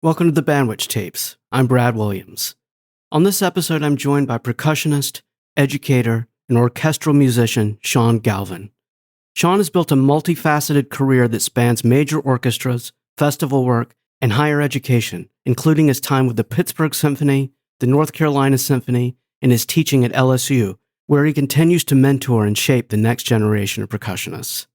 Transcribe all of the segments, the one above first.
Welcome to the Bandwich Tapes. I'm Brad Williams. On this episode, I'm joined by percussionist, educator, and orchestral musician Shawn Galvin. Shawn has built a multifaceted career that spans major orchestras, festival work, and higher education, including his time with the Pittsburgh Symphony, the North Carolina Symphony, and his teaching at LSU, where he continues to mentor and shape the next generation of percussionists.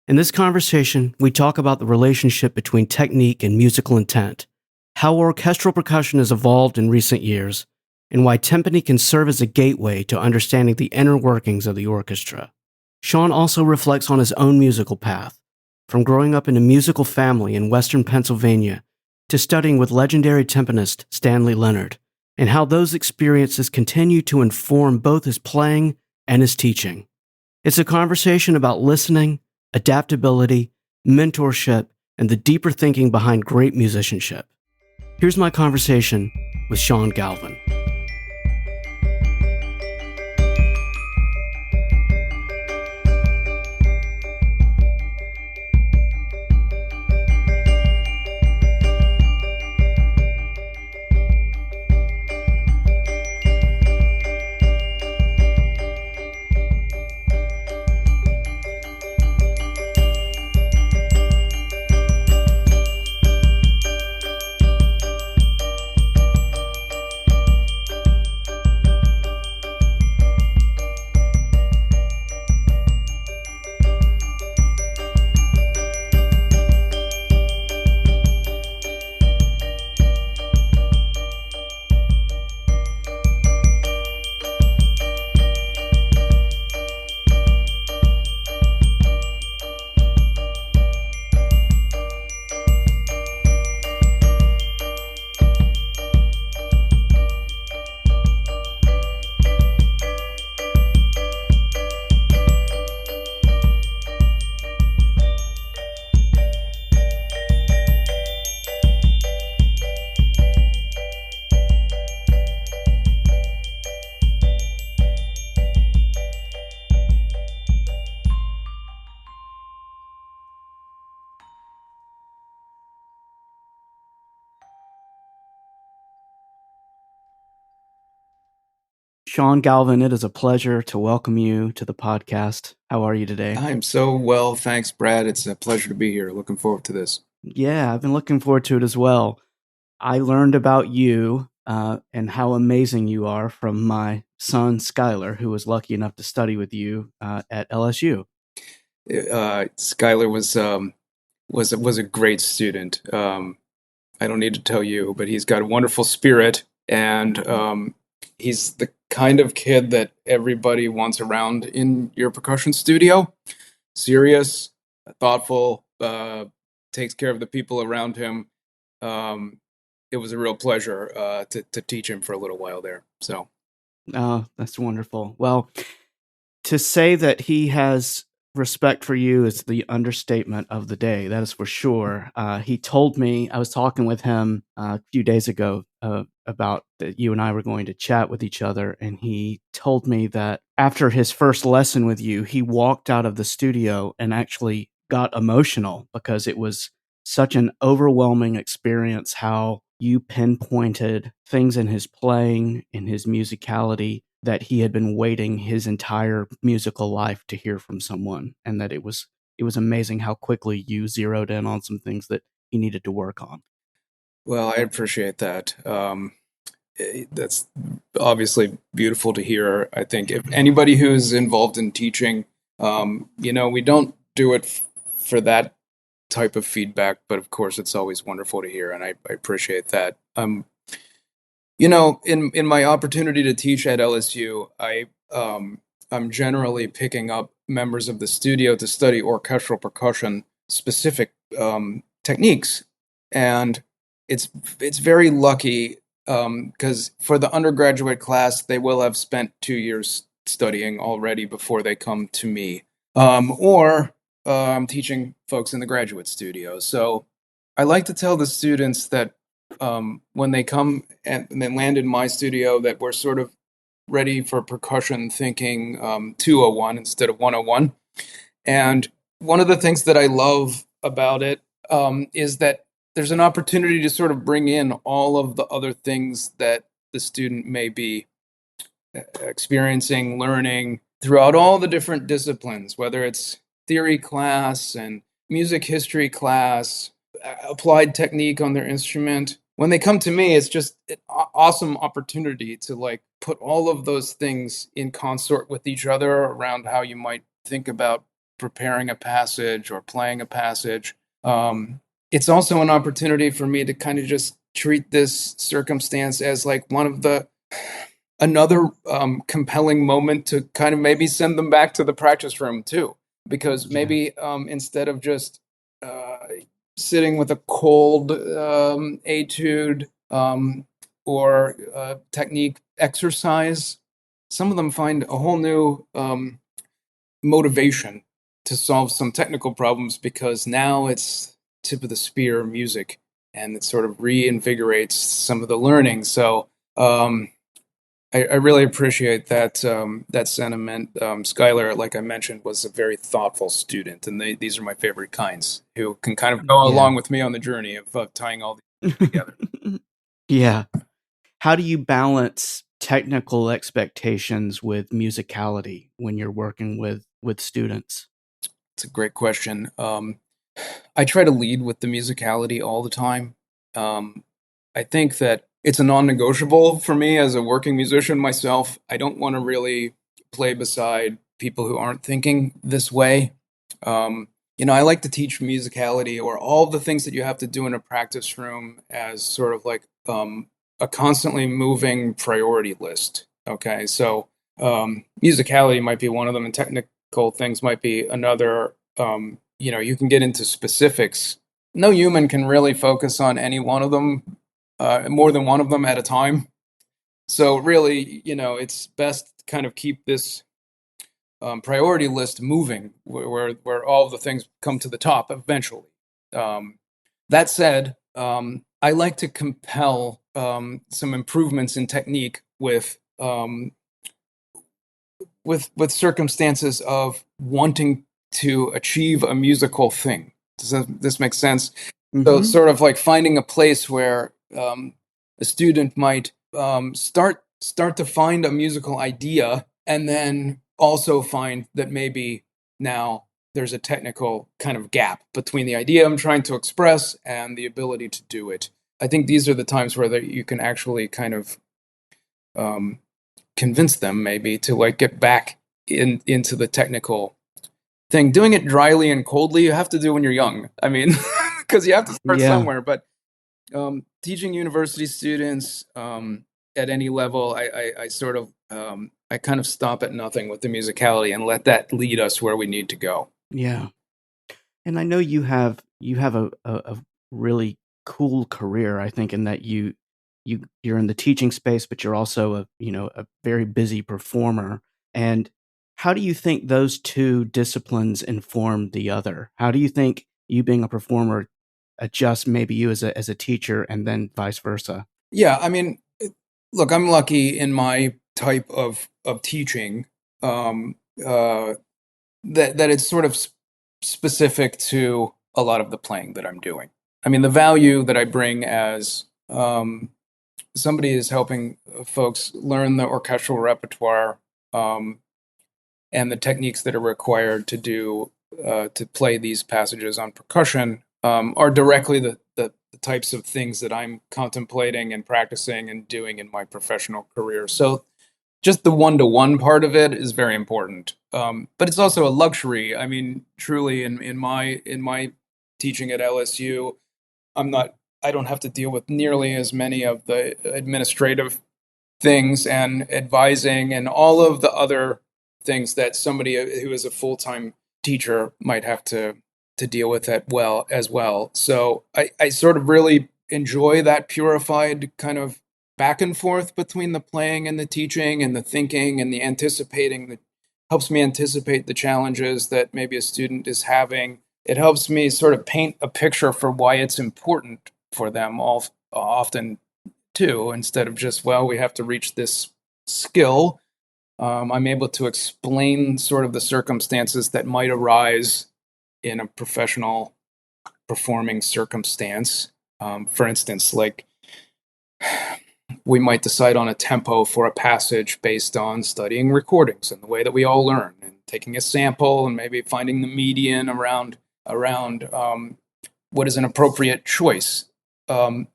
In this conversation, we talk about the relationship between technique and musical intent, how orchestral percussion has evolved in recent years, and why timpani can serve as a gateway to understanding the inner workings of the orchestra. Shawn also reflects on his own musical path, from growing up in a musical family in western Pennsylvania to studying with legendary timpanist Stanley Leonard, and how those experiences continue to inform both his playing and his teaching. It's a conversation about listening, adaptability, mentorship, and the deeper thinking behind great musicianship. Here's my conversation with Shawn Galvin. Shawn Galvin, it is a pleasure to welcome you to the podcast. How are you today? I'm so well, thanks, Brad. It's a pleasure to be here. Looking forward to this. Yeah, I've been looking forward to it as well. I learned about you and how amazing you are from my son, Skyler, who was lucky enough to study with you at LSU. Skyler was a great student. I don't need to tell you, but he's got a wonderful spirit, and he's the kind of kid that everybody wants around in your percussion studio. Serious, thoughtful, takes care of the people around him. It was a real pleasure to teach him for a little while there. So, that's wonderful. Well, to say that he has respect for you is the understatement of the day. That is for sure. He told me, I was talking with him a few days ago about that you and I were going to chat with each other, and he told me that after his first lesson with you, he walked out of the studio and actually got emotional because it was such an overwhelming experience how you pinpointed things in his playing, in his musicality, that he had been waiting his entire musical life to hear from someone, and that it was amazing how quickly you zeroed in on some things that he needed to work on. Well, I appreciate that. That's obviously beautiful to hear. I think if anybody who's involved in teaching, we don't do it for that type of feedback, but of course it's always wonderful to hear, and I appreciate that. In my opportunity to teach at LSU, I'm generally picking up members of the studio to study orchestral percussion specific techniques, and it's very lucky because for the undergraduate class, they will have spent 2 years studying already before they come to me, or I'm teaching folks in the graduate studio. So I like to tell the students that when they come and they land in my studio, that we're sort of ready for percussion thinking 201 instead of 101. And one of the things that I love about it is that there's an opportunity to sort of bring in all of the other things that the student may be experiencing, learning throughout all the different disciplines, whether it's theory class and music history class, applied technique on their instrument. When they come to me, it's just an awesome opportunity to like put all of those things in consort with each other around how you might think about preparing a passage or playing a passage. It's also an opportunity for me to kind of just treat this circumstance as like one of the another compelling moment to kind of maybe send them back to the practice room too, because maybe instead of just sitting with a cold etude or technique exercise, some of them find a whole new motivation to solve some technical problems, because now it's tip of the spear music, and it sort of reinvigorates some of the learning. So I really appreciate that that sentiment. Skyler, like I mentioned, was a very thoughtful student, and these are my favorite kinds, who can kind of go along with me on the journey of tying all these together. Yeah. How do you balance technical expectations with musicality when you're working with students? It's a great question. I try to lead with the musicality all the time. I think that it's a non-negotiable for me as a working musician myself. I don't want to really play beside people who aren't thinking this way. I like to teach musicality, or all the things that you have to do in a practice room, as sort of like a constantly moving priority list. Okay, so musicality might be one of them, and technical things might be another. You can get into specifics. No human can really focus on any one of them, more than one of them at a time. So really, it's best to kind of keep this priority list moving, where all of the things come to the top eventually. That said, I like to compel some improvements in technique with circumstances of wanting to achieve a musical thing. Does this make sense? Mm-hmm. So it's sort of like finding a place where a student might start to find a musical idea, and then also find that maybe now there's a technical kind of gap between the idea I'm trying to express and the ability to do it. I think these are the times where you can actually kind of convince them maybe to like get back into the technical thing. Doing it dryly and coldly, you have to do when you're young. I mean, because you have to start somewhere. But teaching university students at any level, I sort of I kind of stop at nothing with the musicality and let that lead us where we need to go. Yeah, and I know you have a really cool career, I think, in that you're in the teaching space, but you're also a very busy performer. And how do you think those two disciplines inform the other? How do you think you being a performer adjusts maybe you as a teacher, and then vice versa? Yeah, I mean, look, I'm lucky in my type of teaching that it's sort of specific to a lot of the playing that I'm doing. I mean, the value that I bring as somebody is helping folks learn the orchestral repertoire and the techniques that are required to do to play these passages on percussion are directly the types of things that I'm contemplating and practicing and doing in my professional career. So just the one-to-one part of it is very important, but it's also a luxury. I mean, truly, in my teaching at LSU, I don't have to deal with nearly as many of the administrative things and advising and all of the other things that somebody who is a full-time teacher might have to deal with as well. So I sort of really enjoy that purified kind of back and forth between the playing and the teaching and the thinking and the anticipating. That helps me anticipate the challenges that maybe a student is having. It helps me sort of paint a picture for why it's important for them all often too, instead of just, well, we have to reach this skill. I'm able to explain sort of the circumstances that might arise in a professional performing circumstance, For instance, like we might decide on a tempo for a passage based on studying recordings and the way that we all learn, and taking a sample and maybe finding the median around what is an appropriate choice. When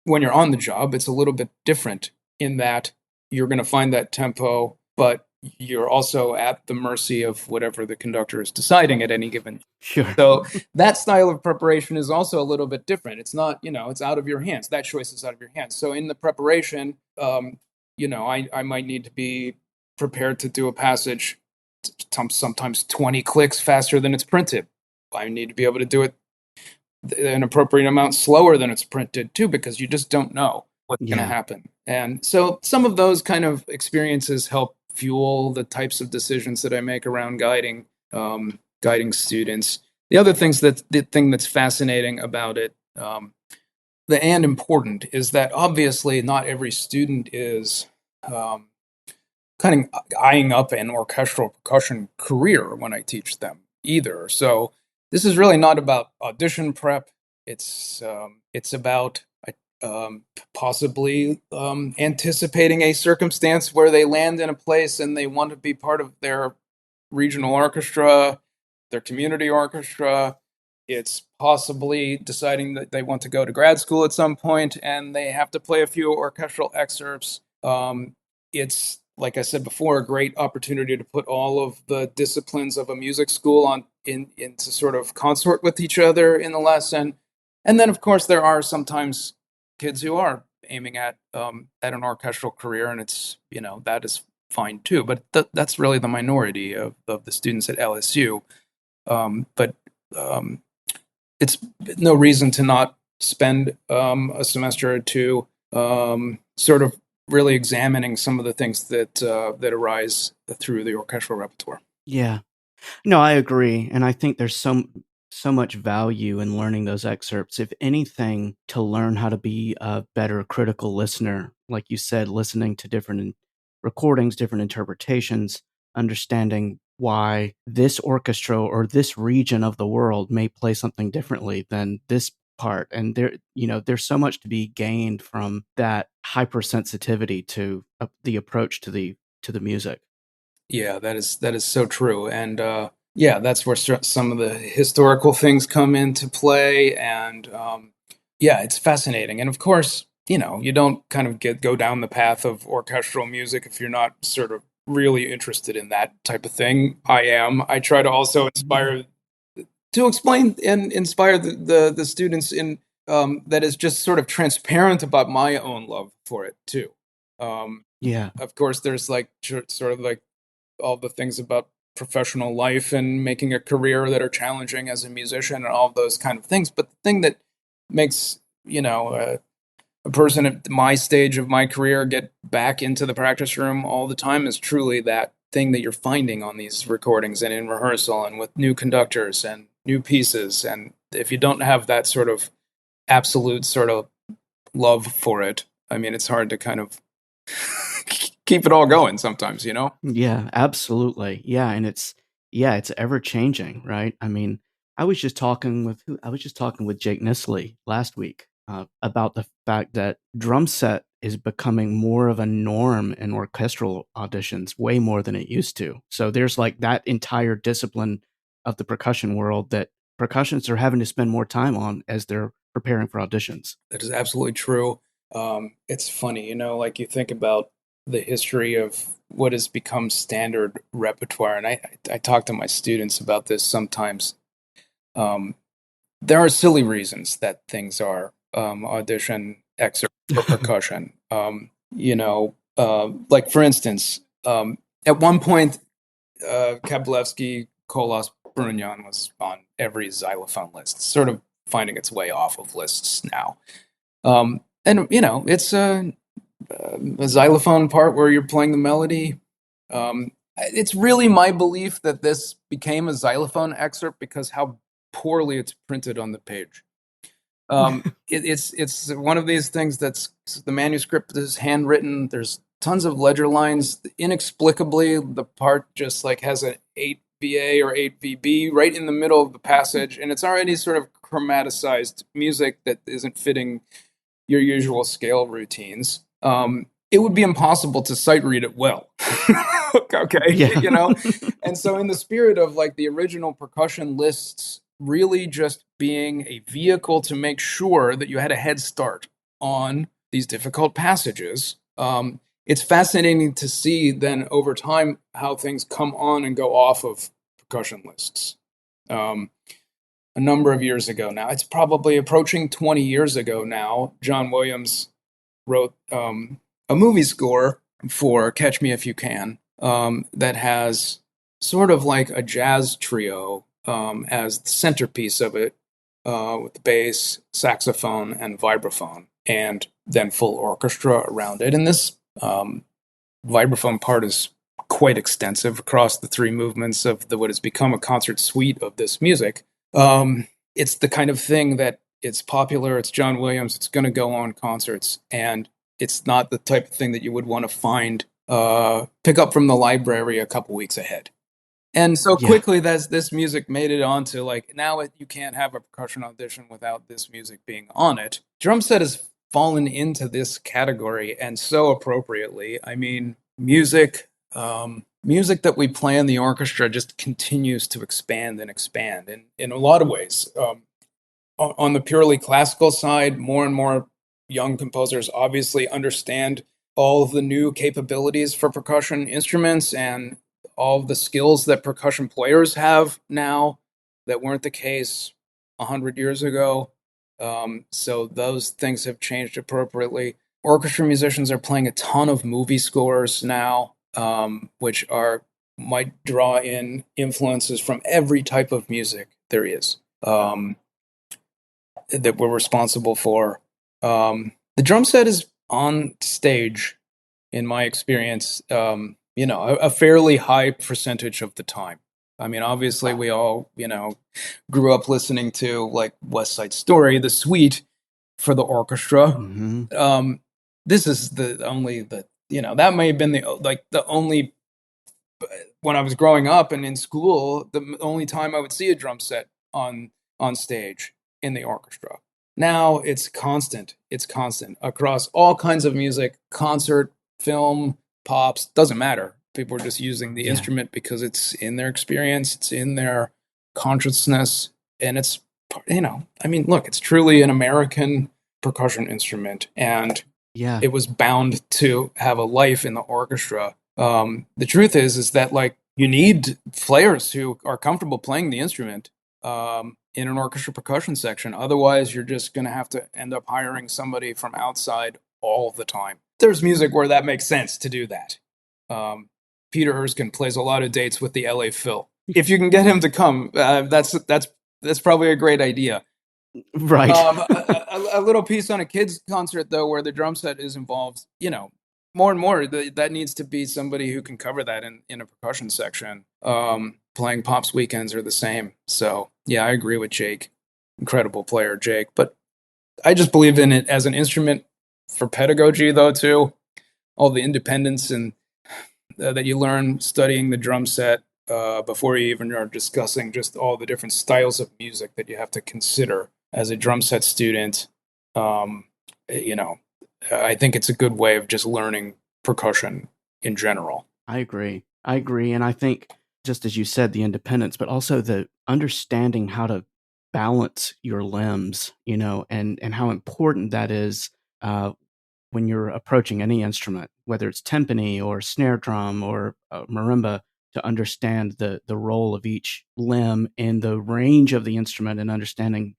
you're on the job, it's a little bit different in that you're going to find that tempo, but you're also at the mercy of whatever the conductor is deciding at any given. Sure. So that style of preparation is also a little bit different. It's not, it's out of your hands. That choice is out of your hands. So in the preparation, I might need to be prepared to do a passage sometimes 20 clicks faster than it's printed. I need to be able to do it an appropriate amount slower than it's printed too, because you just don't know what's going to happen. And so some of those kind of experiences help fuel the types of decisions that I make around guiding students. The other thing that's fascinating about it, and important, is that obviously not every student is kind of eyeing up an orchestral percussion career when I teach them either. So this is really not about audition prep. It's about possibly anticipating a circumstance where they land in a place and they want to be part of their regional orchestra, their community orchestra. It's possibly deciding that they want to go to grad school at some point and they have to play a few orchestral excerpts. It's, like I said before, a great opportunity to put all of the disciplines of a music school into sort of consort with each other in the lesson. And then, of course, there are sometimes kids who are aiming at an orchestral career, and it's, that is fine too. But that's really the minority of the students at LSU. But it's no reason to not spend a semester or two sort of really examining some of the things that arise through the orchestral repertoire. Yeah. No, I agree. And I think there's so much value in learning those excerpts. If anything, to learn how to be a better critical listener, like you said, listening to different recordings, different interpretations, understanding why this orchestra or this region of the world may play something differently than this part. And there's so much to be gained from that hypersensitivity to the approach to the music. Yeah, that is so true. And that's where some of the historical things come into play. And it's fascinating. And of course, you don't kind of go down the path of orchestral music if you're not sort of really interested in that type of thing. I try to also explain and inspire the students in that is just sort of transparent about my own love for it too. Of course, there's like sort of like all the things about professional life and making a career that are challenging as a musician and all those kind of things. But the thing that makes, a person at my stage of my career get back into the practice room all the time is truly that thing that you're finding on these recordings and in rehearsal and with new conductors and new pieces. And if you don't have that sort of absolute sort of love for it, I mean, it's hard to kind of keep it all going sometimes, Yeah, absolutely. Yeah. And it's ever changing, right? I mean, I was just talking with Jake Nisley last week about the fact that drum set is becoming more of a norm in orchestral auditions, way more than it used to. So there's like that entire discipline of the percussion world that percussionists are having to spend more time on as they're preparing for auditions. That is absolutely true. It's funny, like you think about the history of what has become standard repertoire, and I talk to my students about this sometimes. There are silly reasons that things are audition, excerpt, or percussion. Like for instance, at one point, Kabalevsky, Kolos, Brunyan was on every xylophone list, sort of finding its way off of lists now. And it's a xylophone part where you're playing the melody. It's really my belief that this became a xylophone excerpt because how poorly it's printed on the page. It's one of these things that's the manuscript is handwritten. There's tons of ledger lines. Inexplicably, the part just like has an 8 8VA or 8VB right in the middle of the passage, and it's already sort of chromaticized music that isn't fitting your usual scale routines. It would be impossible to sight read it well. Okay, Yeah. you know? And so in the spirit of like the original percussion lists really just being a vehicle to make sure that you had a head start on these difficult passages, it's fascinating to see then over time how things come on and go off of percussion lists. A number of years ago now, it's probably approaching 20 years ago now, John Williams wrote a movie score for Catch Me If You Can that has sort of like a jazz trio as the centerpiece of it, with the bass, saxophone, and vibraphone, and then full orchestra around it. And this vibraphone part is quite extensive across the three movements of what has become a concert suite of this music. It's the kind of thing that it's popular, it's John Williams, it's going to go on concerts, and it's not the type of thing that you would want to find, pick up from the library a couple weeks ahead. And so quickly this music made it onto like, now you can't have a percussion audition without this music being on it. Drum set has fallen into this category, and so appropriately. I mean, music that we play in the orchestra just continues to expand and expand in a lot of ways. On the purely classical side, more and more young composers obviously understand all of the new capabilities for percussion instruments and all of the skills that percussion players have now that weren't the case 100 years ago. So those things have changed appropriately. Orchestra musicians are playing a ton of movie scores now, which might draw in influences from every type of music there is, that we're responsible for. The drum set is on stage, in my experience, a fairly high percentage of the time. I mean, obviously we all, grew up listening to like West Side Story, the suite for the orchestra. Mm-hmm. This is that may have been the only, when I was growing up and in school, the only time I would see a drum set on stage in the orchestra. Now it's constant. It's constant across all kinds of music, concert, film, pops, doesn't matter. People are just using the instrument because it's in their experience, it's in their consciousness, and it's, look, it's truly an American percussion instrument, and it was bound to have a life in the orchestra. The truth is that like you need players who are comfortable playing the instrument in an orchestra percussion section. Otherwise, you're just going to have to end up hiring somebody from outside all the time. There's music where that makes sense to do that. Peter Erskine plays a lot of dates with the LA Phil. If you can get him to come, that's probably a great idea. Right. A little piece on a kids concert though, where the drum set is involved, more and more that needs to be somebody who can cover that in a percussion section. Playing Pops weekends are the same. So yeah, I agree with Jake. Incredible player, Jake. But I just believe in it as an instrument for pedagogy though too. All the independence and that you learn studying the drum set before you even are discussing just all the different styles of music that you have to consider as a drum set student. I think it's a good way of just learning percussion in general. I agree. And I think, just as you said, the independence, but also the understanding how to balance your limbs, and how important that is when you're approaching any instrument, whether it's timpani or snare drum or marimba, to understand the role of each limb and the range of the instrument, and understanding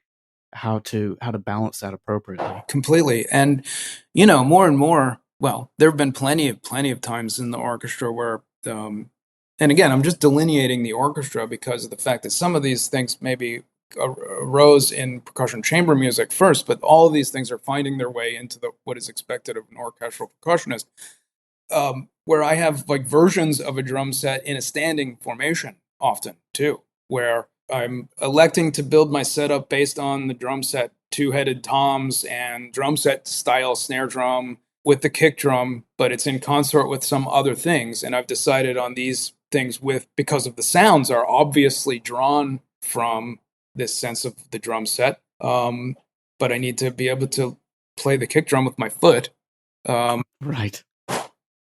how to balance that appropriately. Completely. And more and more, well, there have been plenty of times in the orchestra where and again, I'm just delineating the orchestra because of the fact that some of these things maybe arose in percussion chamber music first, but all of these things are finding their way into what is expected of an orchestral percussionist, where I have like versions of a drum set in a standing formation often too, where I'm electing to build my setup based on the drum set two-headed toms and drum set style snare drum with the kick drum, but it's in consort with some other things. And I've decided on these things because of the sounds are obviously drawn from this sense of the drum set. But I need to be able to play the kick drum with my foot. Right.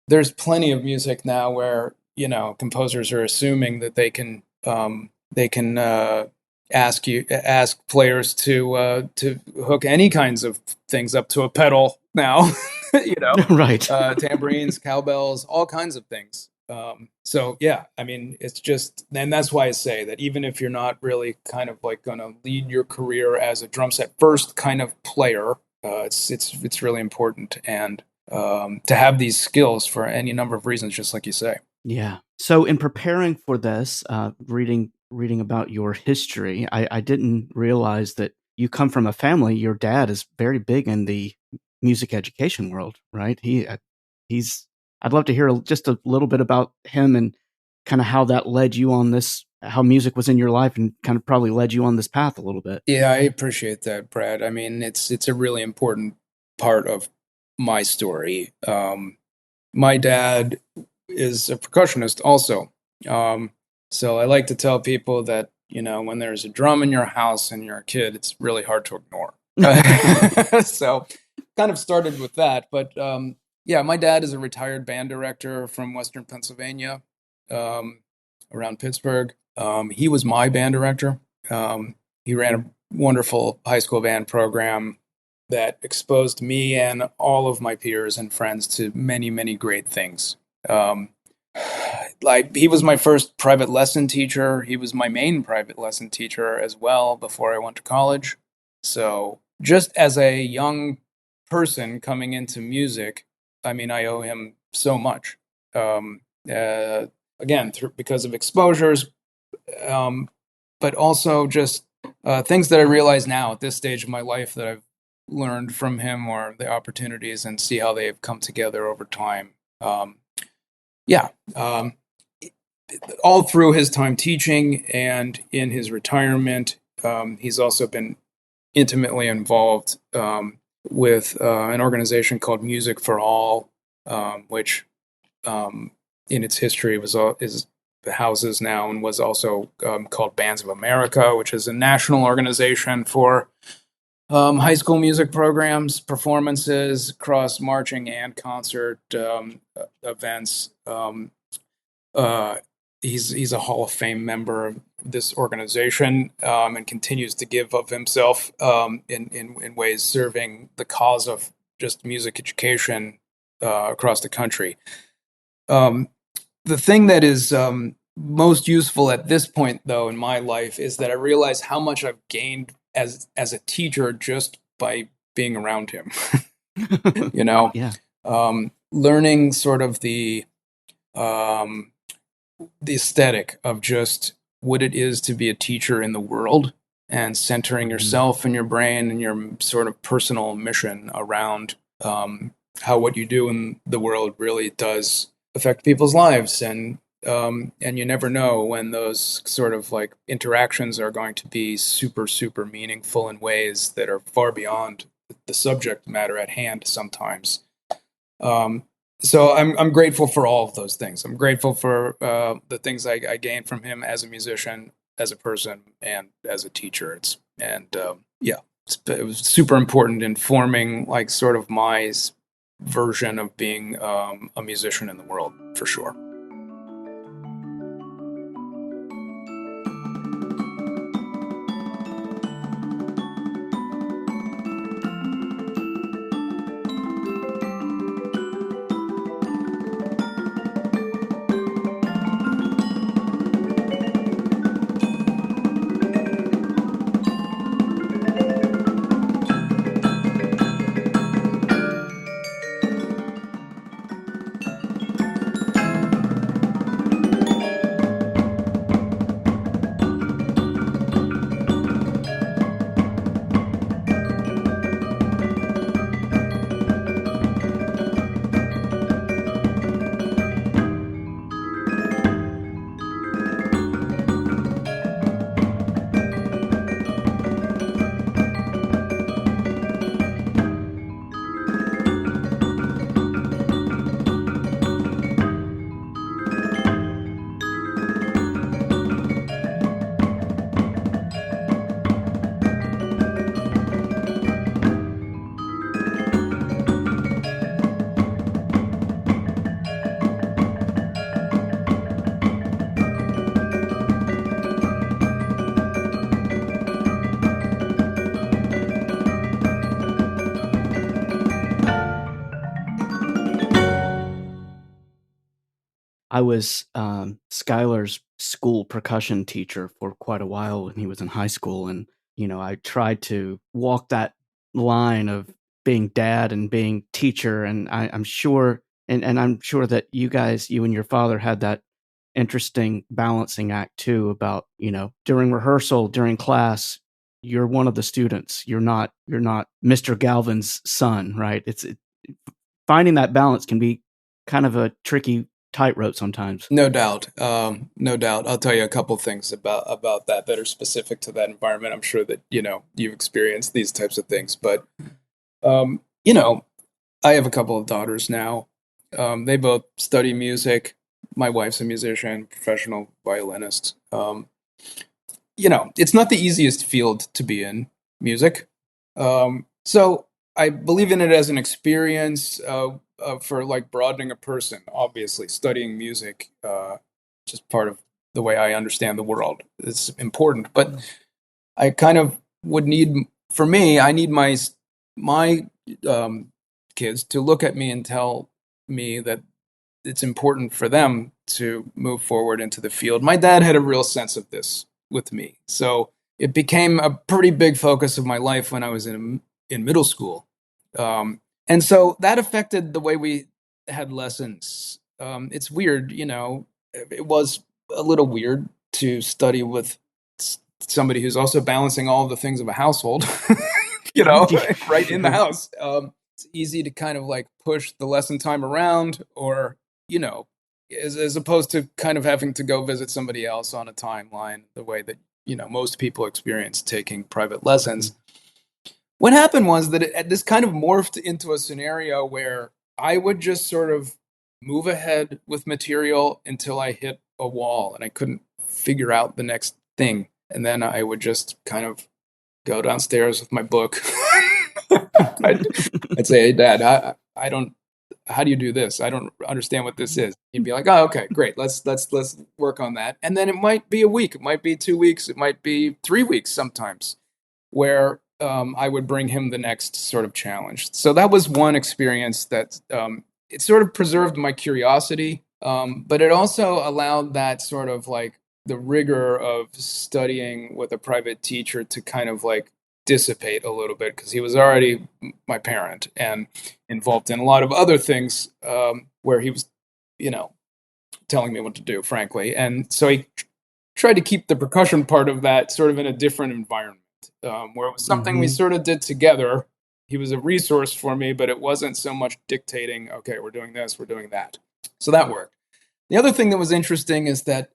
There's plenty of music now where, composers are assuming that they can ask players to hook any kinds of things up to a pedal now, Right. Tambourines, cowbells, all kinds of things. So yeah, I mean, it's just, and that's why I say that even if you're not really kind of like going to lead your career as a drum set first kind of player, it's really important and to have these skills for any number of reasons, just like you say. Yeah. So in preparing for this, reading about your history, I didn't realize that you come from a family. Your dad is very big in the music education world, right? He's. I'd love to hear just a little bit about him and kind of how that led you on this, how music was in your life, and kind of probably led you on this path a little bit. Yeah, I appreciate that, Brad. I mean, it's a really important part of my story. My dad is a percussionist also. So I like to tell people that, when there's a drum in your house and you're a kid, it's really hard to ignore. So kind of started with that. But yeah, my dad is a retired band director from Western Pennsylvania, around Pittsburgh. He was my band director. He ran a wonderful high school band program that exposed me and all of my peers and friends to many, many great things. Like, he was my first private lesson teacher. He was my main private lesson teacher as well before I went to college. So just as a young person coming into music, I mean, I owe him so much. Again, because of exposures, but also just things that I realize now at this stage of my life that I've learned from him, or the opportunities, and see how they have come together over time. All through his time teaching and in his retirement, he's also been intimately involved with an organization called Music for All, which in its history is houses now and was also called Bands of America, which is a national organization for high school music programs, performances across marching and concert events. He's a Hall of Fame member of this organization, and continues to give of himself in ways serving the cause of just music education across the country. The thing that is most useful at this point, though, in my life, is that I realize how much I've gained as a teacher just by being around him. Yeah. Learning sort of the aesthetic of just what it is to be a teacher in the world, and centering yourself and your brain and your sort of personal mission around how what you do in the world really does affect people's lives. And you never know when those sort of like interactions are going to be super, super meaningful in ways that are far beyond the subject matter at hand sometimes. So I'm grateful for all of those things. I'm grateful for the things I gained from him as a musician, as a person, and as a teacher. It was super important in forming like sort of my version of being a musician in the world, for sure. I was Skyler's school percussion teacher for quite a while when he was in high school. And, I tried to walk that line of being dad and being teacher. And I'm sure, and I'm sure that you and your father had that interesting balancing act too about, during rehearsal, during class, you're one of the students. You're not Mr. Galvin's son, right? Finding that balance can be kind of a tricky tightrope sometimes. No doubt. No doubt. I'll tell you a couple things about that are specific to that environment. I'm sure that, you've experienced these types of things, but, I have a couple of daughters now. They both study music. My wife's a musician, professional violinist. It's not the easiest field to be in, music. So I believe in it as an experience for like broadening a person. Obviously, studying music, just part of the way I understand the world. It's important, but I kind of would need, for me, I need my kids to look at me and tell me that it's important for them to move forward into the field. My dad had a real sense of this with me, so it became a pretty big focus of my life when I was in middle school. And so that affected the way we had lessons. It's weird, it was a little weird to study with somebody who's also balancing all of the things of a household, right in the house. It's easy to kind of like push the lesson time around, or, as opposed to kind of having to go visit somebody else on a timeline, the way that, most people experience taking private lessons. What happened was that this kind of morphed into a scenario where I would just sort of move ahead with material until I hit a wall and I couldn't figure out the next thing. And then I would just kind of go downstairs with my book. I'd say, "Hey, Dad, I don't. How do you do this? I don't understand what this is." He'd be like, "Oh, okay, great. Let's work on that." And then it might be a week, it might be 2 weeks, it might be 3 weeks sometimes, where I would bring him the next sort of challenge. So that was one experience that it sort of preserved my curiosity, but it also allowed that sort of like the rigor of studying with a private teacher to kind of like dissipate a little bit, because he was already my parent and involved in a lot of other things where he was, telling me what to do, frankly. And so he tried to keep the percussion part of that sort of in a different environment, where it was something we sort of did together. He was a resource for me, but it wasn't so much dictating, okay, we're doing this, we're doing that. So that worked. The other thing that was interesting is that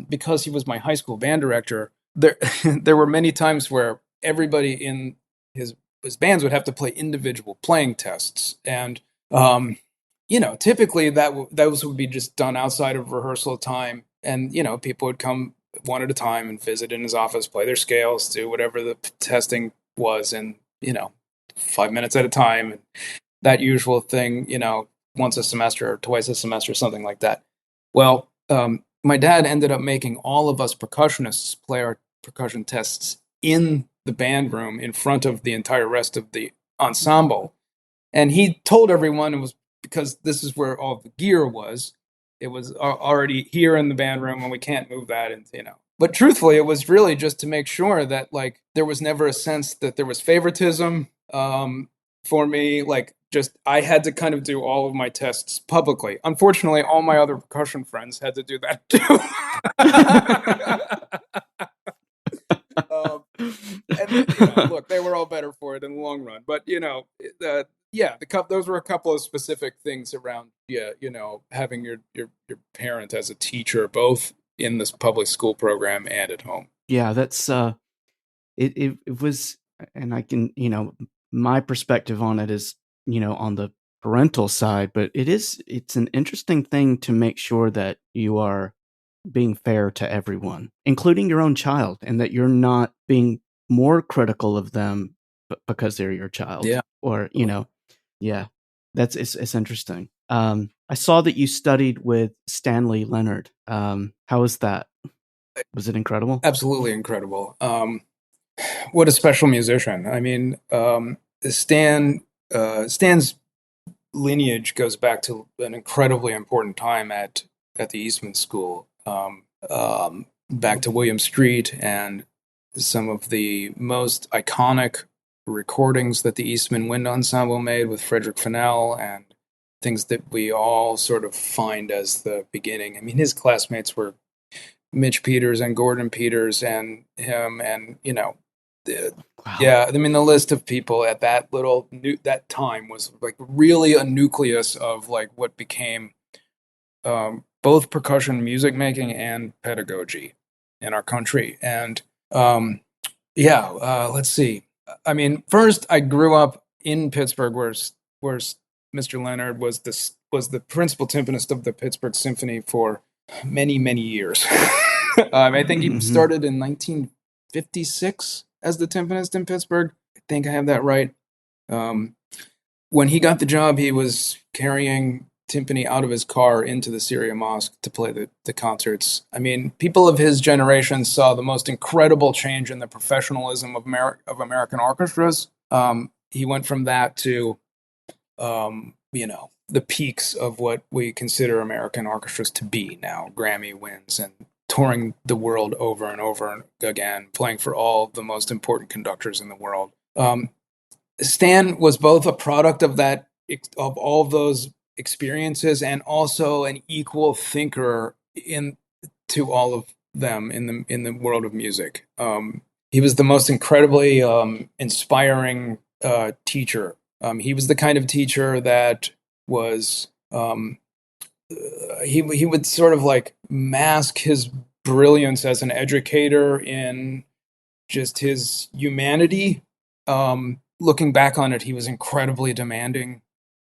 because he was my high school band director, there were many times where everybody in his bands would have to play individual playing tests. And, typically those would be just done outside of rehearsal time. And, people would come one at a time and visit in his office, play their scales, do whatever the testing was in, 5 minutes at a time. And that usual thing, once a semester or twice a semester, something like that. Well, my dad ended up making all of us percussionists play our percussion tests in the band room in front of the entire rest of the ensemble. And he told everyone it was because this is where all the gear was. It was already here in the band room and we can't move that. And, but truthfully, it was really just to make sure that like there was never a sense that there was favoritism for me. Like just I had to kind of do all of my tests publicly. Unfortunately, all my other percussion friends had to do that too. And look, they were all better for it in the long run. But those were a couple of specific things around having your parent as a teacher, both in this public school program and at home. Yeah, that's it was, and I can my perspective on it is on the parental side, but it's an interesting thing to make sure that you are being fair to everyone, including your own child, and that you're not being more critical of them because they're your child. Yeah. Or, it's interesting. I saw that you studied with Stanley Leonard. How was that? Was it incredible? Absolutely incredible. What a special musician. I mean, Stan's lineage goes back to an incredibly important time at at the Eastman School, back to William Street and some of the most iconic recordings that the Eastman Wind Ensemble made with Frederick Fennell, and things that we all sort of find as the beginning. I mean, his classmates were Mitch Peters and Gordon Peters and him, and Wow. yeah, I mean, the list of people at that time was like really a nucleus of like what became both percussion music making and pedagogy in our country. And let's see. I mean, first I grew up in Pittsburgh, where Mr. Leonard was the principal timpanist of the Pittsburgh Symphony for many years. I think he started in 1956 as the timpanist in Pittsburgh. I think I have that right. When he got the job, he was carrying timpani out of his car into the Syria Mosque to play the concerts. I mean, people of his generation saw the most incredible change in the professionalism of American orchestras. He went from that to, the peaks of what we consider American orchestras to be now, Grammy wins and touring the world over and over again, playing for all the most important conductors in the world. Stan was both a product of all of those experiences and also an equal thinker to all of them in the world of music. He was the most incredibly inspiring teacher. He was the kind of teacher that was he would sort of like mask his brilliance as an educator in just his humanity. Looking back on it, he was incredibly demanding,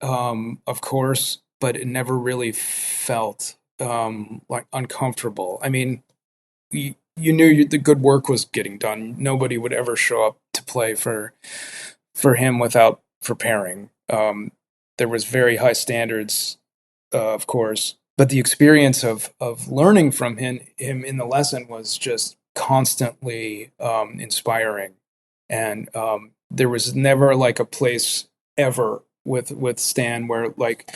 of course, but it never really felt like uncomfortable. I mean, you knew the good work was getting done. Nobody would ever show up to play for him without preparing. There was very high standards, of course, but the experience of learning from him in the lesson was just constantly inspiring. And there was never like a place ever with Stan where like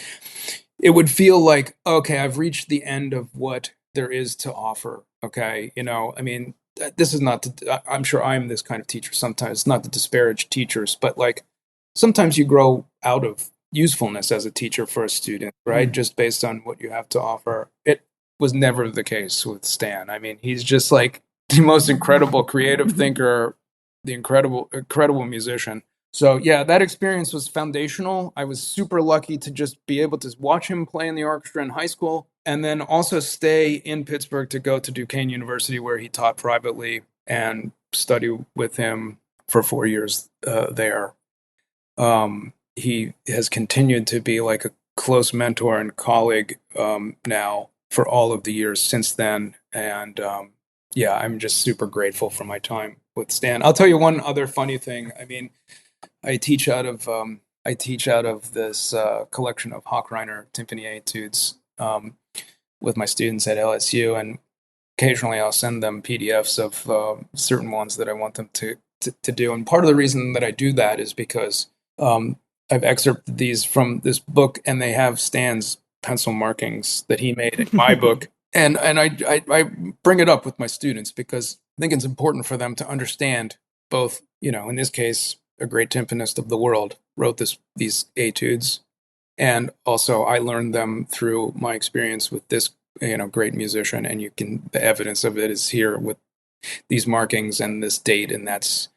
it would feel like, okay, I've reached the end of what there is to offer. Okay, I mean, this is not I'm sure I'm this kind of teacher sometimes, not to disparage teachers, but like sometimes you grow out of usefulness as a teacher for a student, right? Just based on what you have to offer. It was never the case with Stan. I mean, he's just like the most incredible creative thinker, the incredible musician. So yeah, that experience was foundational. I was super lucky to just be able to watch him play in the orchestra in high school, and then also stay in Pittsburgh to go to Duquesne University, where he taught privately, and study with him for 4 years there. He has continued to be like a close mentor and colleague now for all of the years since then. And I'm just super grateful for my time with Stan. I'll tell you one other funny thing. I mean, I teach out of this collection of Hochreiner timpani etudes with my students at LSU, and occasionally I'll send them PDFs of certain ones that I want them to do. And part of the reason that I do that is because I've excerpted these from this book, and they have Stan's pencil markings that he made in my book. And I bring it up with my students because I think it's important for them to understand both, in this case, a great timpanist of the world wrote these etudes, and also I learned them through my experience with this, great musician, and the evidence of it is here with these markings and this date, and that's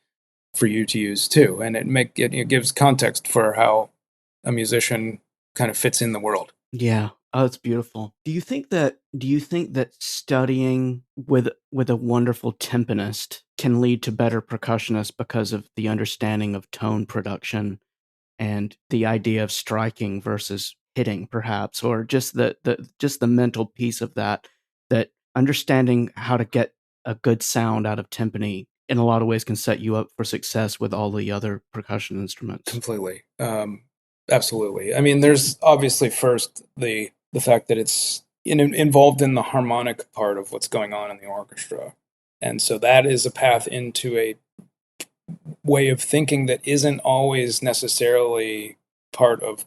for you to use too, and it gives context for how a musician kind of fits in the world. Yeah. Oh, it's beautiful. Do you think that studying with a wonderful timpanist can lead to better percussionists because of the understanding of tone production and the idea of striking versus hitting, perhaps, or just the mental piece of that understanding how to get a good sound out of timpani in a lot of ways can set you up for success with all the other percussion instruments? Completely. Absolutely. I mean, there's obviously first the fact that it's involved in the harmonic part of what's going on in the orchestra. And so that is a path into a way of thinking that isn't always necessarily part of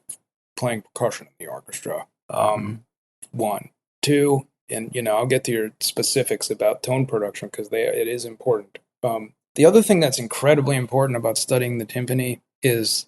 playing percussion in the orchestra. One. too. And, I'll get to your specifics about tone production because it is important. The other thing that's incredibly important about studying the timpani is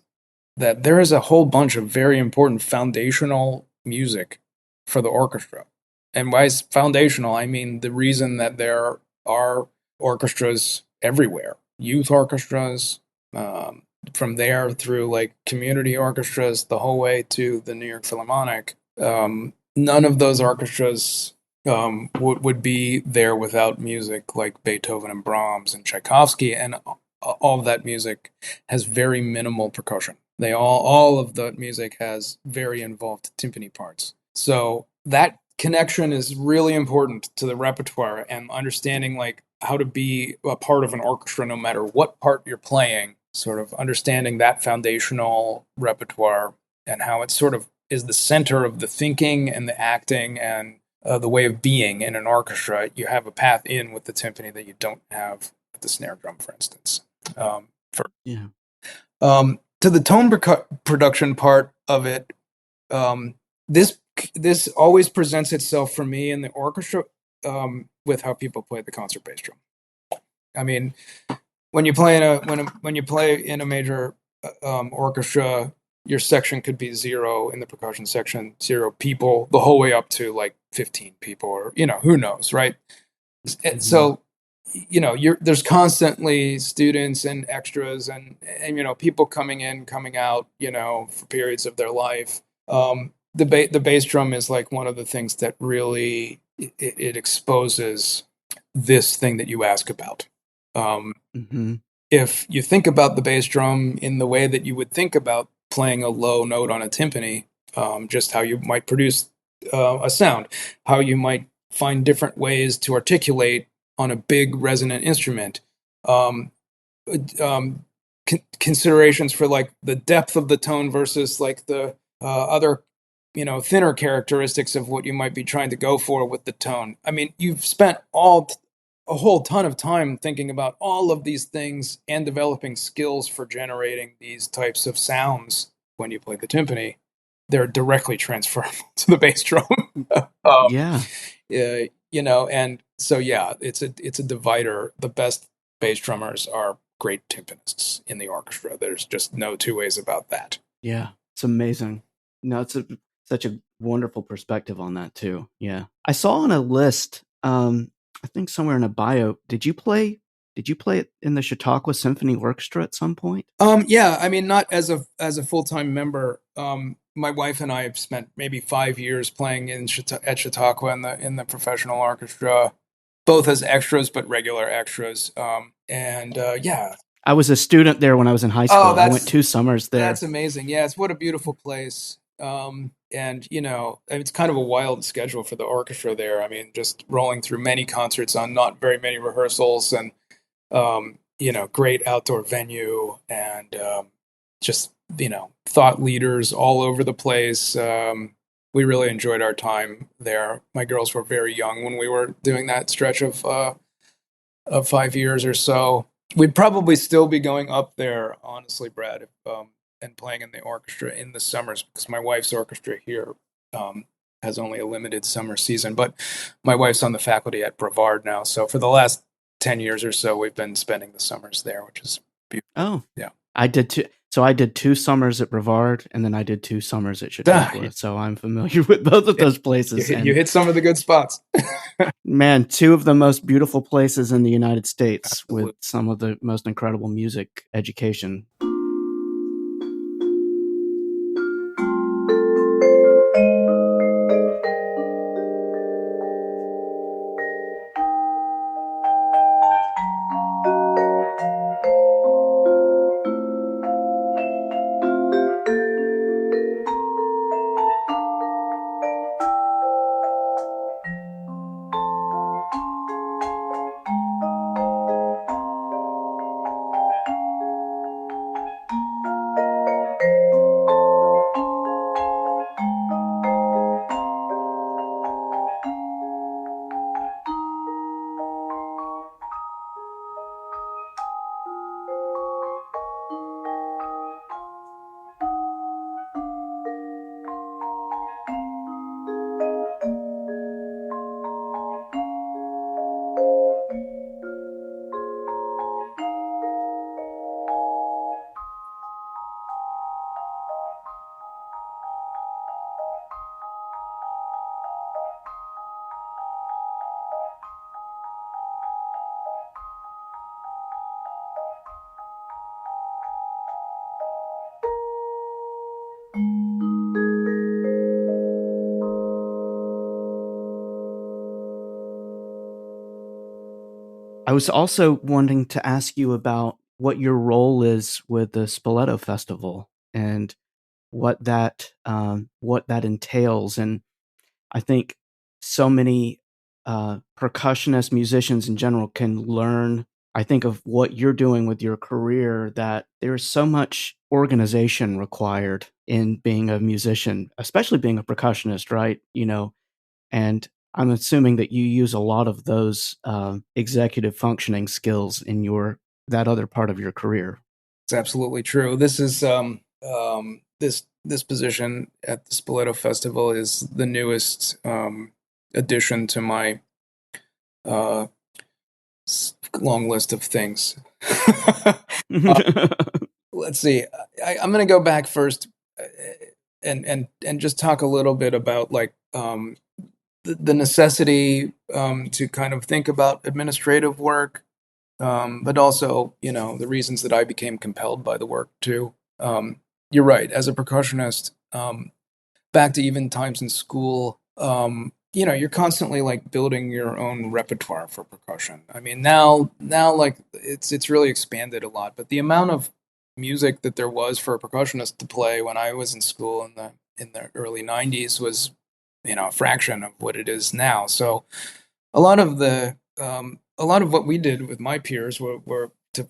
that there is a whole bunch of very important foundational music for the orchestra. And by foundational, I mean the reason that there are orchestras everywhere, youth orchestras, from there through like community orchestras, the whole way to the New York Philharmonic. None of those orchestras would be there without music like Beethoven and Brahms and Tchaikovsky, and all of that music has very minimal percussion. All of the music has very involved timpani parts. So that connection is really important to the repertoire and understanding like how to be a part of an orchestra no matter what part you're playing, sort of understanding that foundational repertoire and how it sort of is the center of the thinking and the acting and the way of being in an orchestra. You have a path in with the timpani that you don't have with the snare drum, for instance. To the tone production part of it, this always presents itself for me in the orchestra with how people play the concert bass drum. I mean, when you play in a major orchestra, your section could be 0 in the percussion section, 0 people, the whole way up to like 15 people, or who knows, right? Mm-hmm. So there's constantly students and extras and people coming in, coming out, for periods of their life. The bass drum is like one of the things that really it exposes this thing that you ask about. If you think about the bass drum in the way that you would think about playing a low note on a timpani, just how you might produce a sound, how you might find different ways to articulate on a big resonant instrument, considerations for like the depth of the tone versus like the other thinner characteristics of what you might be trying to go for with the tone. I mean, you've spent a whole ton of time thinking about all of these things and developing skills for generating these types of sounds when you play the timpani. They're directly transferable to the bass drum. And so it's a divider. The best bass drummers are great timpanists in the orchestra. There's just no two ways about that. Yeah, it's amazing. No, it's such a wonderful perspective on that too. Yeah, I saw on a list, I think somewhere in a bio. Did you play it in the Chautauqua Symphony Orchestra at some point? Yeah, I mean, not as a full-time member. My wife and I have spent maybe 5 years playing at Chautauqua in the professional orchestra, both as extras but regular extras. Yeah, I was a student there when I was in high school. I went 2 summers there. That's amazing. Yeah, what a beautiful place. And it's kind of a wild schedule for the orchestra there. I mean, just rolling through many concerts on not very many rehearsals, and great outdoor venue, and just thought leaders all over the place. We really enjoyed our time there. My girls were very young when we were doing that stretch of 5 years or so. We'd probably still be going up there, honestly, Brad, if, and playing in the orchestra in the summers, because my wife's orchestra here has only a limited summer season. But my wife's on the faculty at Brevard now, so for the last 10 years or so, we've been spending the summers there, which is beautiful. Oh, yeah. I did too. So I did 2 summers at Brevard, and then I did 2 summers at Chautauqua. So I'm familiar with both of those places. You hit some of the good spots. Man, 2 of the most beautiful places in the United States. Absolutely. With some of the most incredible music education. I was also wanting to ask you about what your role is with the Spoleto Festival and what that entails. And I think so many percussionists, musicians in general, can learn. I think of what you're doing with your career, that there's so much organization required in being a musician, especially being a percussionist, right? And I'm assuming that you use a lot of those executive functioning skills in that other part of your career. It's absolutely true. This is this position at the Spoleto Festival is the newest addition to my uh, long list of things. uh, let's see. I'm going to go back first and just talk a little bit about like the necessity to kind of think about administrative work, but also, the reasons that I became compelled by the work too. You're right. As a percussionist, back to even times in school, you're constantly like building your own repertoire for percussion. I mean, now like it's really expanded a lot, but the amount of music that there was for a percussionist to play when I was in school in the early '90s was, a fraction of what it is now. So a lot of a lot of what we did with my peers were to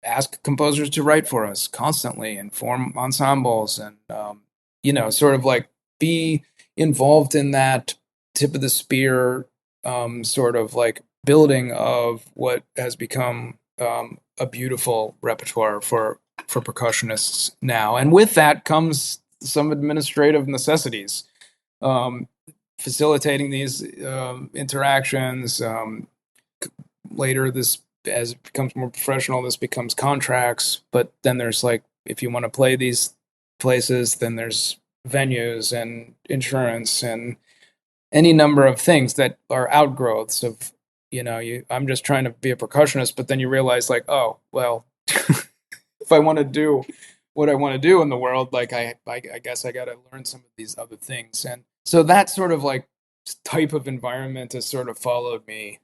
ask composers to write for us constantly and form ensembles and sort of like be involved in that tip of the spear sort of like building of what has become a beautiful repertoire for percussionists now. And with that comes some administrative necessities, facilitating these interactions. Later, this, as it becomes more professional, this becomes contracts. But then there's like, if you want to play these places, then there's venues and insurance and any number of things that are outgrowths of, I'm just trying to be a percussionist, but then you realize like, oh, well, if I want to do what I want to do in the world, like I guess I got to learn some of these other things. And so that sort of like type of environment has sort of followed me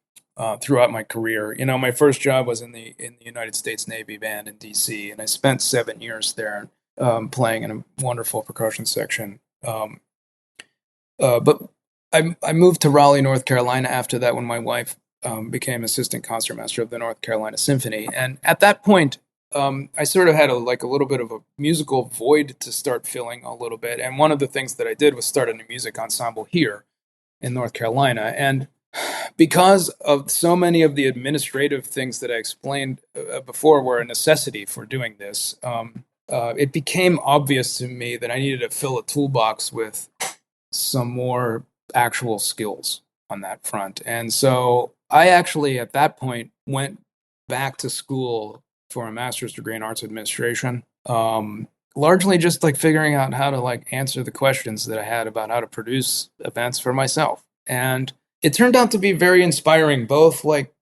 throughout my career. My first job was in the United States Navy Band in D.C., and I spent 7 years there playing in a wonderful percussion section. But I moved to Raleigh, North Carolina after that when my wife became assistant concertmaster of the North Carolina Symphony, and at that point, I sort of had a little bit of a musical void to start filling a little bit. And one of the things that I did was start a new music ensemble here in North Carolina. And because of so many of the administrative things that I explained before were a necessity for doing this, it became obvious to me that I needed to fill a toolbox with some more actual skills on that front. And so I actually, at that point, went back to school for a master's degree in arts administration, largely just like figuring out how to like answer the questions that I had about how to produce events for myself. And it turned out to be very inspiring, both like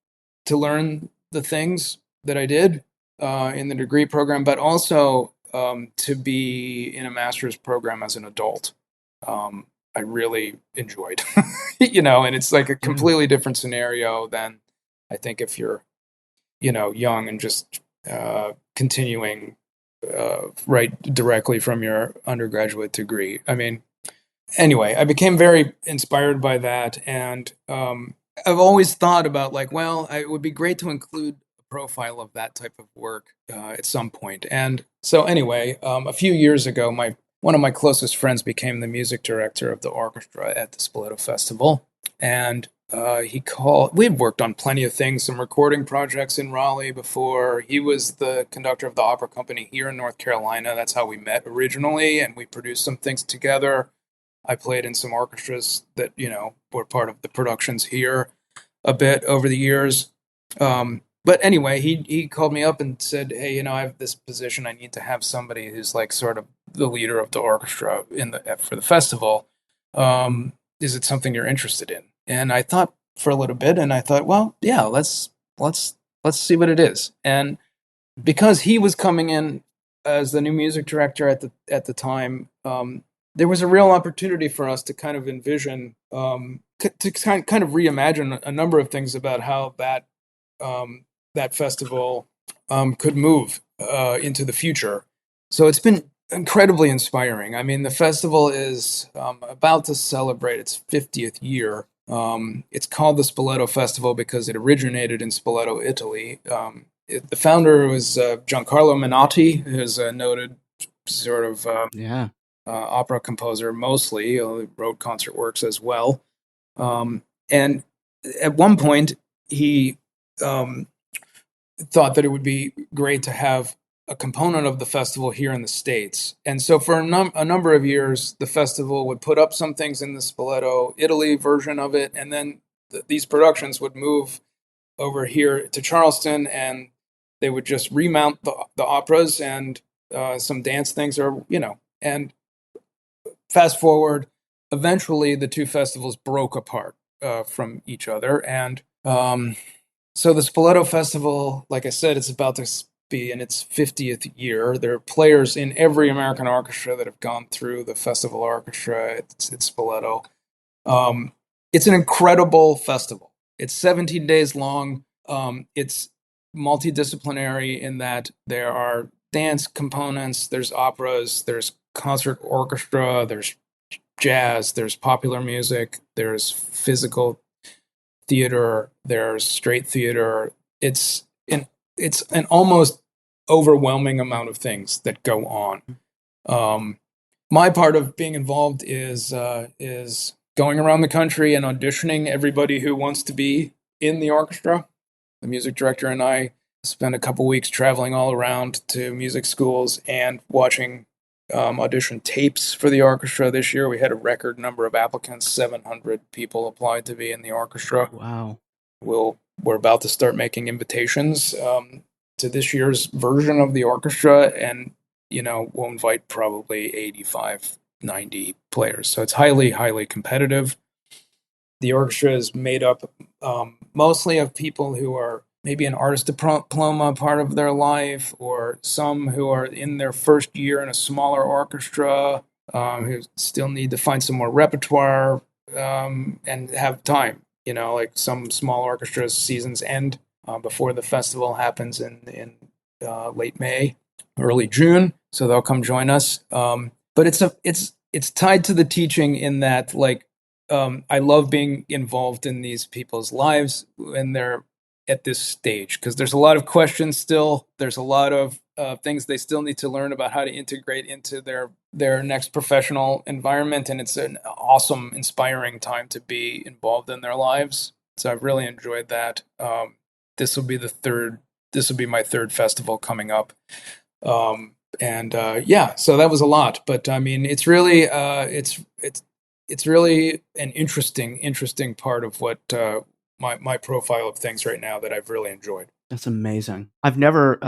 to learn the things that I did in the degree program, but also to be in a master's program as an adult. I really enjoyed, and it's like a completely different scenario than I think if you're, young and just continuing right directly from your undergraduate degree. I mean, anyway, I became very inspired by that, and I've always thought about like, well, it would be great to include a profile of that type of work at some point. And so, anyway, a few years ago, one of my closest friends became the music director of the orchestra at the Spoleto Festival, and we'd worked on plenty of things, some recording projects in Raleigh before. He was the conductor of the opera company here in North Carolina. That's how we met originally, and we produced some things together. I played in some orchestras that, were part of the productions here a bit over the years. But anyway, he called me up and said, hey, I have this position. I need to have somebody who's like sort of the leader of the orchestra for the festival. Is it something you're interested in? And I thought for a little bit, and I thought, well, yeah, let's see what it is. And because he was coming in as the new music director at the time, there was a real opportunity for us to kind of envision, to kind of reimagine a number of things about how that that festival could move into the future. So it's been incredibly inspiring. I mean, the festival is about to celebrate its 50th year. It's called the Spoleto Festival because it originated in Spoleto, Italy. The founder was Giancarlo Menotti, who's a noted sort of opera composer mostly. He wrote concert works as well. And at one point, he thought that it would be great to have a component of the festival here in the States. And so for a number of years, the festival would put up some things in the Spoleto, Italy version of it, and then these productions would move over here to Charleston, and they would just remount the operas and some dance things, or, and fast forward, eventually the two festivals broke apart from each other. And so the Spoleto Festival, like I said, it's about to be in its 50th year. There are players in every American orchestra that have gone through the festival orchestra at Spoleto. It's an incredible festival. It's 17 days long. It's multidisciplinary in that there are dance components, there's operas, there's concert orchestra, there's jazz, there's popular music, there's physical theater, there's straight theater. It's an almost overwhelming amount of things that go on. My part of being involved is going around the country and auditioning everybody who wants to be in the orchestra. The music director and I spent a couple weeks traveling all around to music schools and watching audition tapes for the orchestra. This year we had a record number of applicants. 700 people applied to be in the orchestra. Wow. We're about to start making invitations to this year's version of the orchestra, and we'll invite probably 85, 90 players. So it's highly, highly competitive. The orchestra is made up mostly of people who are maybe an artist diploma part of their life, or some who are in their first year in a smaller orchestra, who still need to find some more repertoire and have time. Like some small orchestras, seasons end before the festival happens in late May, early June. So they'll come join us. But it's tied to the teaching in that, I love being involved in these people's lives when they're at this stage, because there's a lot of questions still. There's a lot of things they still need to learn about how to integrate into their next professional environment, and it's an awesome, inspiring time to be involved in their lives. So I've really enjoyed that. This will be my third festival coming up. So that was a lot, but I mean, it's really it's really an interesting part of what my profile of things right now that I've really enjoyed. That's amazing. I've never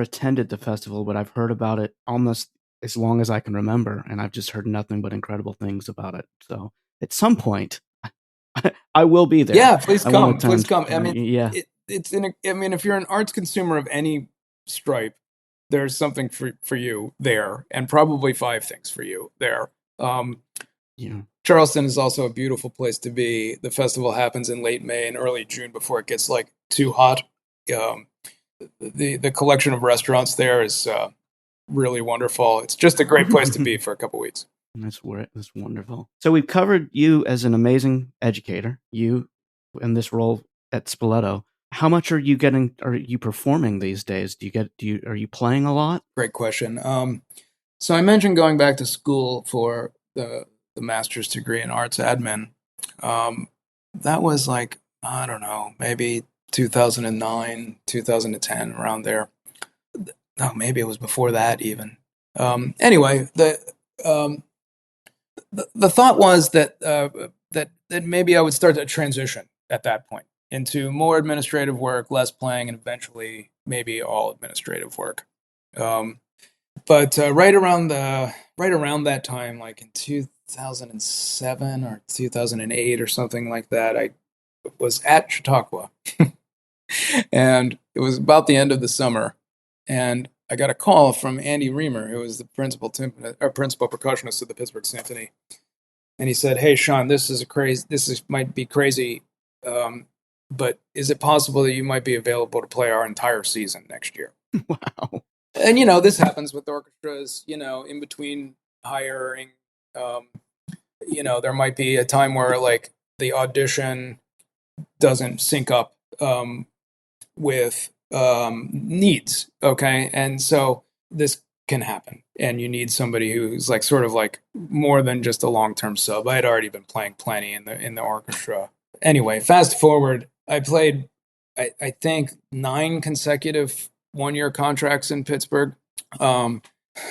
attended the festival, but I've heard about it almost as long as I can remember, and I've just heard nothing but incredible things about it. So at some point, I will be there. Yeah, please come. Please come. I mean, yeah, if you're an arts consumer of any stripe, there's something for you there, and probably 5 things for you there. Charleston is also a beautiful place to be. The festival happens in late May and early June before it gets too hot. The collection of restaurants there is really wonderful. It's just a great place to be for a couple weeks. That's wonderful. So we've covered you as an amazing educator, you in this role at Spoleto. How much are you performing these days? Are you playing a lot? Great question. So I mentioned going back to school for the master's degree in arts admin. That was I don't know, maybe 2009, 2010, around there. No, maybe it was before that even. Anyway, the thought was that maybe I would start to transition at that point into more administrative work, less playing, and eventually maybe all administrative work. But right around that time, in 2007 or 2008 or something like that, I was at Chautauqua, and it was about the end of the summer, and I got a call from Andy Reamer, who was the principal percussionist of the Pittsburgh Symphony, and he said, "Hey, Shawn, this might be crazy, but is it possible that you might be available to play our entire season next year? Wow. And, this happens with orchestras, in between hiring, there might be a time where like the audition doesn't sync up with needs. Okay. And so this can happen. And you need somebody who's like sort of like more than just a long-term sub. I had already been playing plenty in the orchestra. Anyway, fast forward, I played I think 9 consecutive 1-year contracts in Pittsburgh. I've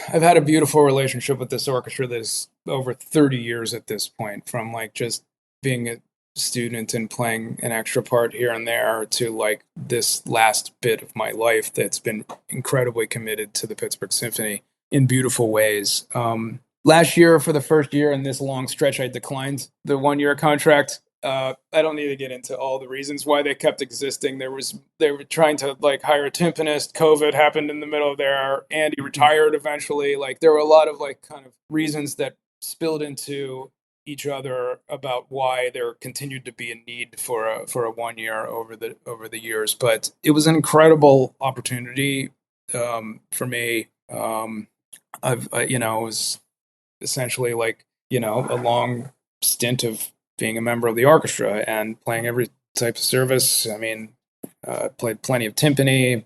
had a beautiful relationship with this orchestra that is over 30 years at this point, from like just being a student and playing an extra part here and there to like this last bit of my life that's been incredibly committed to the Pittsburgh Symphony in beautiful ways. Last year, for the first year in this long stretch, I declined the 1-year contract. I don't need to get into all the reasons why they kept existing. They were trying to like hire a timpanist. COVID happened in the middle of there. Andy retired eventually. Like there were a lot of like kind of reasons that spilled into each other about why there continued to be a need for a 1-year over the years. But it was an incredible opportunity for me. It was essentially like a long stint of being a member of the orchestra and playing every type of service. I mean, played plenty of timpani,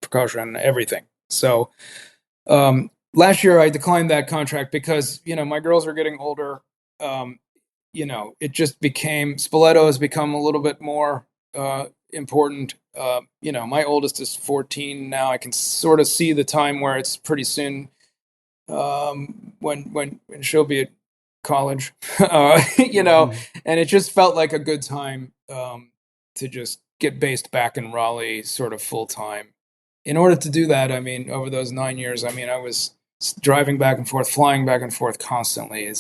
percussion, everything. So last year I declined that contract because my girls are getting older. It just became Spoleto has become a little bit more important. My oldest is 14 now. I can sort of see the time where it's pretty soon when she'll be at college, and it just felt like a good time to just get based back in Raleigh sort of full time. In order to do that, I mean, over those 9 years, I mean, I was driving back and forth, flying back and forth constantly.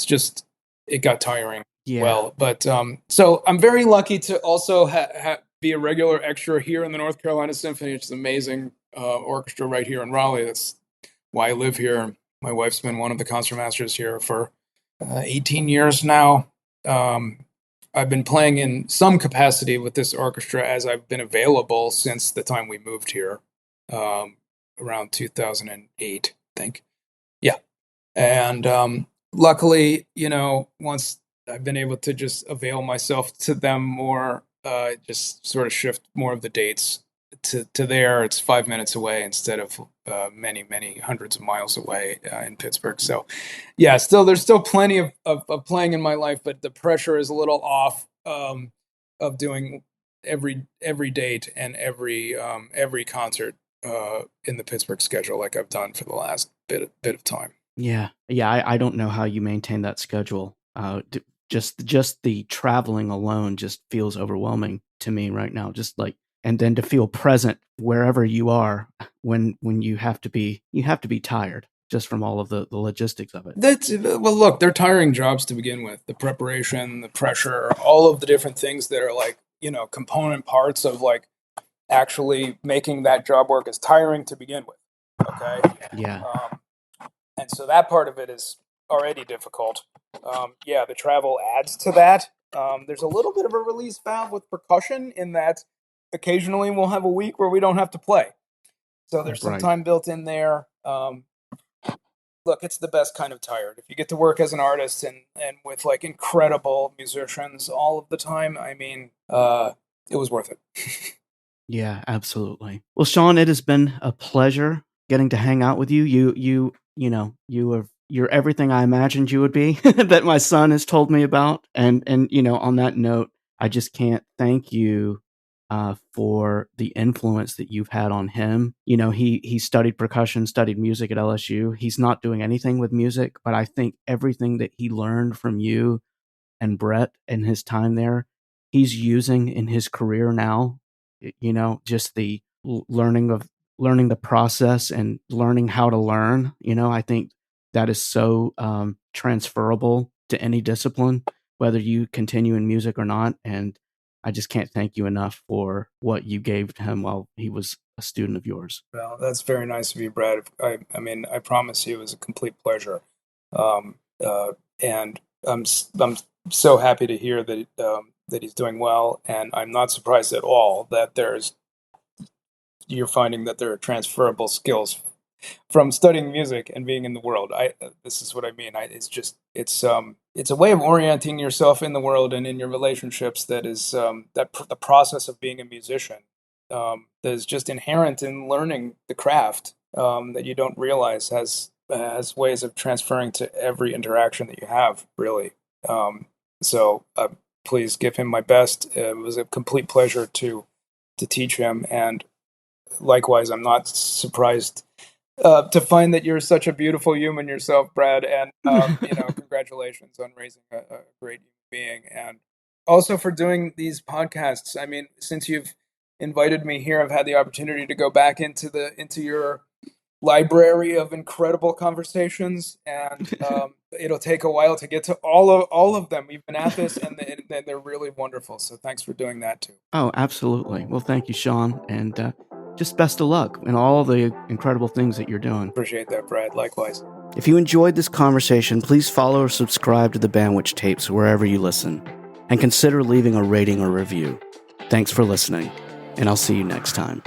It got tiring. Yeah. Well, but so I'm very lucky to also be a regular extra here in the North Carolina Symphony, which is an amazing orchestra right here in Raleigh. That's why I live here. My wife's been one of the concertmasters here for 18 years now. I've been playing in some capacity with this orchestra as I've been available since the time we moved here, around 2008, I think. Yeah. And luckily, once I've been able to just avail myself to them more, just sort of shift more of the dates to there. It's 5 minutes away instead of many, many hundreds of miles away in Pittsburgh. So, yeah, there's still plenty of playing in my life, but the pressure is a little off of doing every date and every concert in the Pittsburgh schedule like I've done for the last bit of time. Yeah. I don't know how you maintain that schedule. Just the traveling alone just feels overwhelming to me right now. Just like, and then to feel present wherever you are when you have to be tired just from all of the logistics of it. Well, look, they're tiring jobs to begin with. The preparation, the pressure, all of the different things that are like, component parts of like actually making that job work is tiring to begin with. Okay. Yeah. And so that part of it is already difficult. The travel adds to that. There's a little bit of a release valve with percussion in that occasionally we'll have a week where we don't have to play. So there's some time built in there. Look, it's the best kind of tired. If you get to work as an artist and with like incredible musicians all of the time, I mean, it was worth it. Yeah, absolutely. Well, Shawn, it has been a pleasure getting to hang out with you. You're everything I imagined you would be that my son has told me about. And on that note, I just can't thank you for the influence that you've had on him. He studied percussion, studied music at LSU. He's not doing anything with music, but I think everything that he learned from you and Brett in his time there, he's using in his career now. Just the learning the process and learning how to learn. I think that is so transferable to any discipline, whether you continue in music or not. And I just can't thank you enough for what you gave to him while he was a student of yours. Well, that's very nice of you, Brad. I mean, I promise you it was a complete pleasure. And I'm so happy to hear that that he's doing well, and I'm not surprised at all that you're finding that there are transferable skills from studying music and being in the world. This is what I mean. It's a way of orienting yourself in the world and in your relationships that is the process of being a musician that is just inherent in learning the craft that you don't realize has ways of transferring to every interaction that you have, really. So please give him my best. It was a complete pleasure to teach him, and likewise, I'm not surprised to find that you're such a beautiful human yourself, Brad. And congratulations on raising a great human being, and also for doing these podcasts. I mean, since you've invited me here, I've had the opportunity to go back into your library of incredible conversations, and it'll take a while to get to all of them. We've been at this, and they're really wonderful. So thanks for doing that too. Oh, absolutely. Well, thank you, Shawn, and just best of luck in all the incredible things that you're doing. Appreciate that, Brad. Likewise. If you enjoyed this conversation, please follow or subscribe to the Bandwich Tapes wherever you listen, and consider leaving a rating or review. Thanks for listening, and I'll see you next time.